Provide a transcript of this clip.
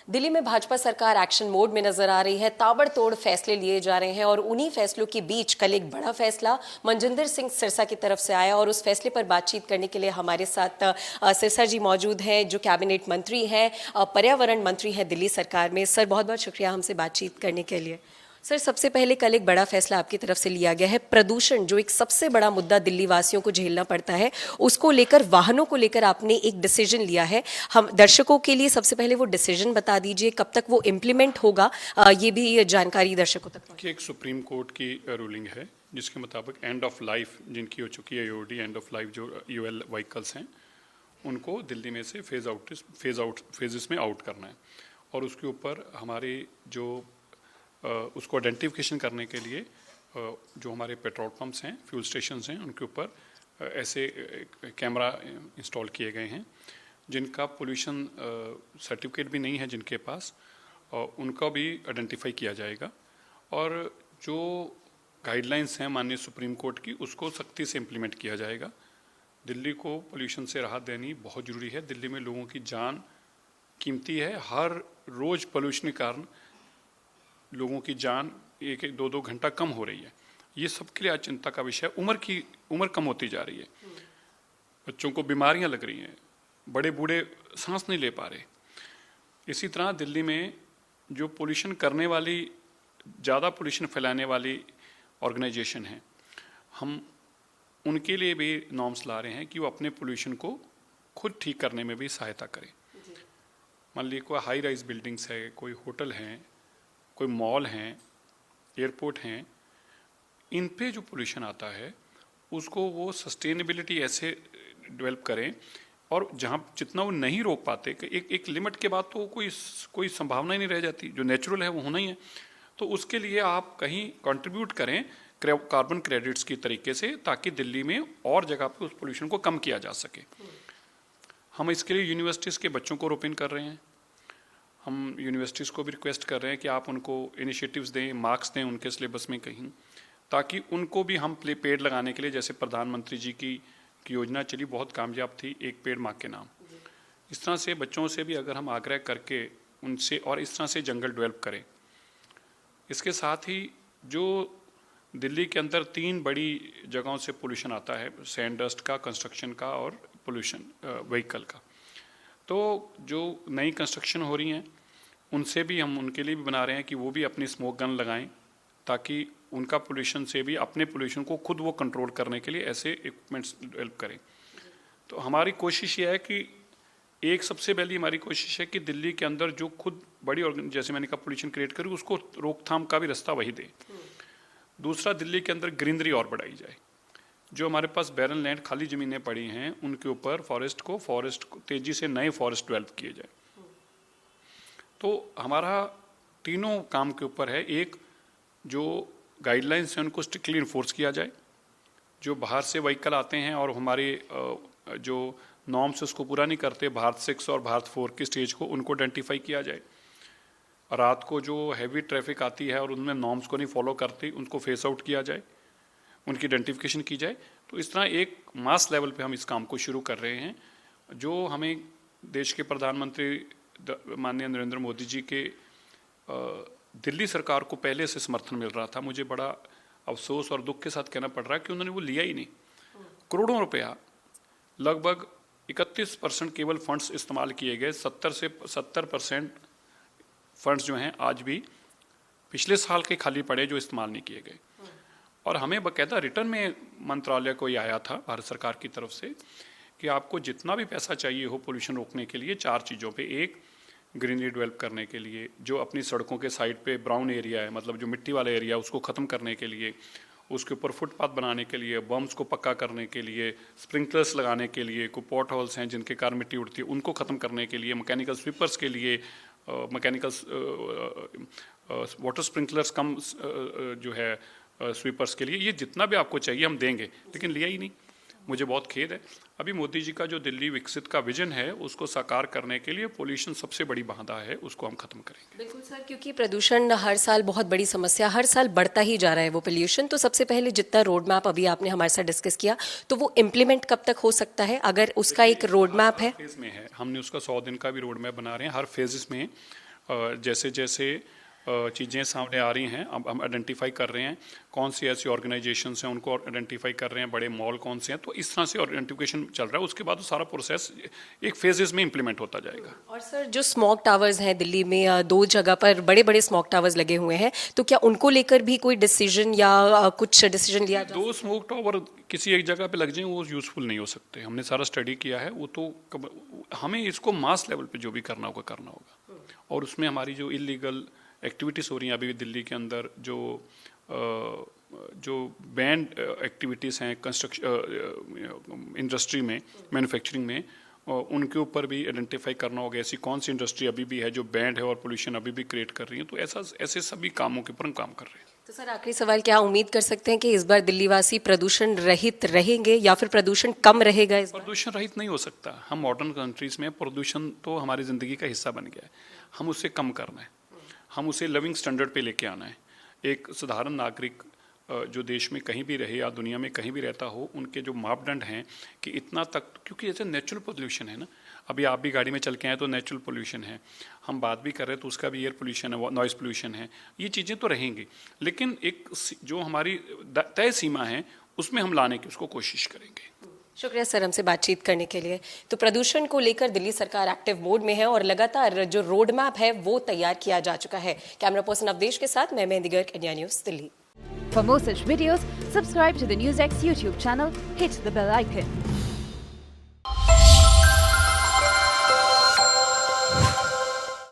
दिल्ली में भाजपा सरकार action mode में नजर आ रही है। ताबड़तोड़ फैसले लिए जा रहे हैं और उन्हीं फैसलों के बीच कल एक बड़ा फैसला मनजिंदर सिंह सिरसा की तरफ से आया और उस फैसले पर बातचीत करने के लिए हमारे साथ सिरसा जी मौजूद हैं, जो कैबिनेट मंत्री हैं, पर्यावरण मंत्री हैं दिल्ली सरकार में। सर, बहुत बहुत शुक्रिया हमसे बातचीत करने के लिए। सर, सबसे पहले कल एक बड़ा फैसला आपकी तरफ से लिया गया है। प्रदूषण, जो एक सबसे बड़ा मुद्दा दिल्ली वासियों को झेलना पड़ता है, उसको लेकर, वाहनों को लेकर आपने एक डिसीजन लिया है। हम दर्शकों के लिए सबसे पहले वो डिसीजन बता दीजिए, कब तक वो इम्प्लीमेंट होगा, ये भी जानकारी दर्शकों तक। कि एक सुप्रीम कोर्ट की रूलिंग है जिसके मुताबिक एंड ऑफ लाइफ जिनकी हो चुकी है ईओडी, एंड ऑफ लाइफ जो यूएल व्हीकल्स हैं, उनको दिल्ली में से फेजेस में आउट करना है। और उसके ऊपर हमारी जो उसको आइडेंटिफिकेशन करने के लिए जो हमारे पेट्रोल पंप्स हैं, फ्यूल स्टेशंस हैं, उनके ऊपर ऐसे कैमरा इंस्टॉल किए गए हैं जिनका पोल्यूशन सर्टिफिकेट भी नहीं है जिनके पास, उनका भी आइडेंटिफाई किया जाएगा। और जो गाइडलाइंस हैं माननीय सुप्रीम कोर्ट की, उसको सख्ती से इम्प्लीमेंट किया जाएगा। दिल्ली को पोल्यूशन से राहत देनी बहुत ज़रूरी है। दिल्ली में लोगों की जान कीमती है। हर रोज़ पोल्यूशन के कारण लोगों की जान एक दो घंटा कम हो रही है। ये सबके लिए आज चिंता का विषय है। उम्र कम होती जा रही है, बच्चों को बीमारियां लग रही हैं, बड़े बूढ़े सांस नहीं ले पा रहे। इसी तरह दिल्ली में जो पोल्यूशन करने वाली, ज़्यादा पोल्यूशन फैलाने वाली ऑर्गेनाइजेशन है, हम उनके लिए भी नॉर्म्स ला रहे हैं कि वो अपने पोल्यूशन को खुद ठीक करने में भी सहायता करें। मान लीजिए कोई हाई राइज बिल्डिंग्स है, कोई होटल हैं, कोई मॉल हैं, एयरपोर्ट हैं, इन पे जो पोल्यूशन आता है उसको वो सस्टेनेबिलिटी ऐसे डेवलप करें, और जहाँ जितना वो नहीं रोक पाते, एक लिमिट के बाद तो कोई संभावना ही नहीं रह जाती। जो नेचुरल है वो होना ही है। तो उसके लिए आप कहीं कंट्रीब्यूट करें कार्बन क्रेडिट्स की तरीके से, ताकि दिल्ली में और जगह पे उस पोल्यूशन को कम किया जा सके। हम इसके लिए यूनिवर्सिटीज़ के बच्चों को रोपिन कर रहे हैं। हम यूनिवर्सिटीज़ को भी रिक्वेस्ट कर रहे हैं कि आप उनको इनिशिएटिव्स दें, मार्क्स दें उनके सिलेबस में कहीं, ताकि उनको भी हम पेड़ लगाने के लिए, जैसे प्रधानमंत्री जी की योजना चली, बहुत कामयाब थी, एक पेड़ माँ के नाम। इस तरह से बच्चों से भी अगर हम आग्रह करके उनसे, और इस तरह से जंगल डेवलप करें। इसके साथ ही जो दिल्ली के अंदर 3 बड़ी जगहों से पोल्यूशन आता है, सैंड डस्ट का, कंस्ट्रक्शन का और पोल्यूशन व्हीकल का। तो जो नई कंस्ट्रक्शन हो रही हैं उनसे भी हम उनके लिए भी बना रहे हैं कि वो भी अपनी स्मोक गन लगाएं, ताकि उनका पोल्यूशन से भी, अपने पोल्यूशन को खुद वो कंट्रोल करने के लिए ऐसे इक्विपमेंट्स डेवलप करें। तो हमारी कोशिश ये है कि एक सबसे पहली हमारी कोशिश है कि दिल्ली के अंदर जो खुद बड़ी, जैसे मैंने कहा, पोल्यूशन क्रिएट करें, उसको रोकथाम का भी रास्ता वही दे। दूसरा, दिल्ली के अंदर ग्रीनरी और बढ़ाई जाए। जो हमारे पास बैरन लैंड, खाली ज़मीनें पड़ी हैं, उनके ऊपर फॉरेस्ट को तेज़ी से नए फॉरेस्ट डेवलप किए जाए। तो हमारा तीनों काम के ऊपर है। एक, जो गाइडलाइंस हैं उनको स्ट्रिक्टली इन्फोर्स किया जाए। जो बाहर से व्हीकल आते हैं और हमारे जो नॉर्म्स उसको पूरा नहीं करते, भारत 6 और भारत 4 की स्टेज को, उनको आइडेंटिफाई किया जाए। रात को जो हैवी ट्रैफिक आती है और उनमें नॉर्म्स को नहीं फॉलो करती, उनको फेस आउट किया जाए, उनकी आइडेंटिफिकेशन की जाए। तो इस तरह एक मास लेवल पे हम इस काम को शुरू कर रहे हैं। जो हमें देश के प्रधानमंत्री माननीय नरेंद्र मोदी जी के दिल्ली सरकार को पहले से समर्थन मिल रहा था। मुझे बड़ा अफसोस और दुख के साथ कहना पड़ रहा है कि उन्होंने वो लिया ही नहीं। करोड़ों रुपया, लगभग 31% केवल फंड्स इस्तेमाल किए गए। 70% फंड्स जो हैं आज भी पिछले साल के खाली पड़े, जो इस्तेमाल नहीं किए गए। और हमें बाकायदा रिटर्न में मंत्रालय को ये आया था भारत सरकार की तरफ से कि आपको जितना भी पैसा चाहिए हो पोल्यूशन रोकने के लिए, 4 चीज़ों पे। एक, ग्रीनरी डेवलप करने के लिए, जो अपनी सड़कों के साइड पे ब्राउन एरिया है, मतलब जो मिट्टी वाला एरिया, उसको ख़त्म करने के लिए, उसके ऊपर फुटपाथ बनाने के लिए, बम्स को पक्का करने के लिए, स्प्रिंकलर्स लगाने के लिए, कोई पॉट होल्स हैं जिनके कारण मिट्टी उड़ती है, उनको ख़त्म करने के लिए, मैकेनिकल स्वीपर्स के लिए, मैकेनिकल वाटर स्प्रिंकलर्स कम जो है स्वीपर्स के लिए, ये जितना भी आपको चाहिए हम देंगे, लेकिन लिया ही नहीं। मुझे बहुत खेद है। अभी मोदी जी का जो दिल्ली विकसित का विजन है, उसको साकार करने के लिए पोल्यूशन सबसे बड़ी बाधा है, उसको हम खत्म करेंगे। बिल्कुल सर, क्योंकि प्रदूषण हर साल बहुत बड़ी समस्या, हर साल बढ़ता ही जा रहा है वो पोल्यूशन। तो सबसे पहले जितना रोड मैप अभी आपने हमारे साथ डिस्कस किया, तो वो इम्प्लीमेंट कब तक हो सकता है, अगर उसका एक रोड मैप है? फेज में है, हमने उसका 100 दिन का भी रोड मैप बना रहे हैं। हर फेजेस में जैसे जैसे चीज़ें सामने आ रही हैं, अब हम आइडेंटिफाई कर रहे हैं कौन सी ऐसी ऑर्गेनाइजेशंस हैं, उनको आइडेंटिफाई कर रहे हैं, बड़े मॉल कौन से हैं, तो इस तरह से आइडेंटिफिकेशन चल रहा है। उसके बाद सारा प्रोसेस एक फेजेस में इम्प्लीमेंट होता जाएगा। और सर जो स्मॉग टावर्स हैं दिल्ली में 2 जगह पर बड़े बड़े स्मॉग टावर्स लगे हुए हैं, तो क्या उनको लेकर भी कोई डिसीजन या कुछ डिसीजन लिया जाए? 2 स्मोक टावर किसी एक जगह पे लग जाएं वो यूज़फुल नहीं हो सकते। हमने सारा स्टडी किया है, वो तो हमें इसको मास लेवल पे जो भी करना होगा। और उसमें हमारी जो इलीगल एक्टिविटीज़ हो रही हैं अभी भी दिल्ली के अंदर, जो बैंड एक्टिविटीज़ हैं कंस्ट्रक्शन इंडस्ट्री में, मैन्युफैक्चरिंग में, उनके ऊपर भी आइडेंटिफाई करना होगा ऐसी कौन सी इंडस्ट्री अभी भी है जो बैंड है और पोल्यूशन अभी भी क्रिएट कर रही है। तो ऐसे सभी कामों के ऊपर हम काम कर रहे हैं। तो सर आखिरी सवाल, क्या उम्मीद कर सकते हैं कि इस बार दिल्ली वासी प्रदूषण रहित रहेंगे या फिर प्रदूषण कम रहेगा इस बार? प्रदूषण रहित नहीं हो सकता। हम मॉडर्न कंट्रीज में प्रदूषण तो हमारी ज़िंदगी का हिस्सा बन गया है, हम उसे कम करना है, हम उसे लिविंग स्टैंडर्ड पे लेके आना है। एक साधारण नागरिक जो देश में कहीं भी रहे या दुनिया में कहीं भी रहता हो, उनके जो मापदंड हैं कि इतना तक, क्योंकि जैसे नेचुरल पोल्यूशन है ना, अभी आप भी गाड़ी में चल के आए तो नेचुरल पोल्यूशन है, हम बात भी कर रहे हैं तो उसका भी एयर पोल्यूशन है, नॉइज़ पोल्यूशन है, ये चीज़ें तो रहेंगी, लेकिन एक जो हमारी तय सीमा है उसमें हम लाने की उसको कोशिश करेंगे। शुक्रिया सर हमसे बातचीत करने के लिए। तो प्रदूषण को लेकर दिल्ली सरकार एक्टिव मोड में है और लगातार जो रोड मैप है वो तैयार किया जा चुका है। कैमरा पर्सन अवधेश के साथ मैं mehndi Garg, India news Delhi. For more such videos, subscribe to the NewsX YouTube channel, hit the bell icon.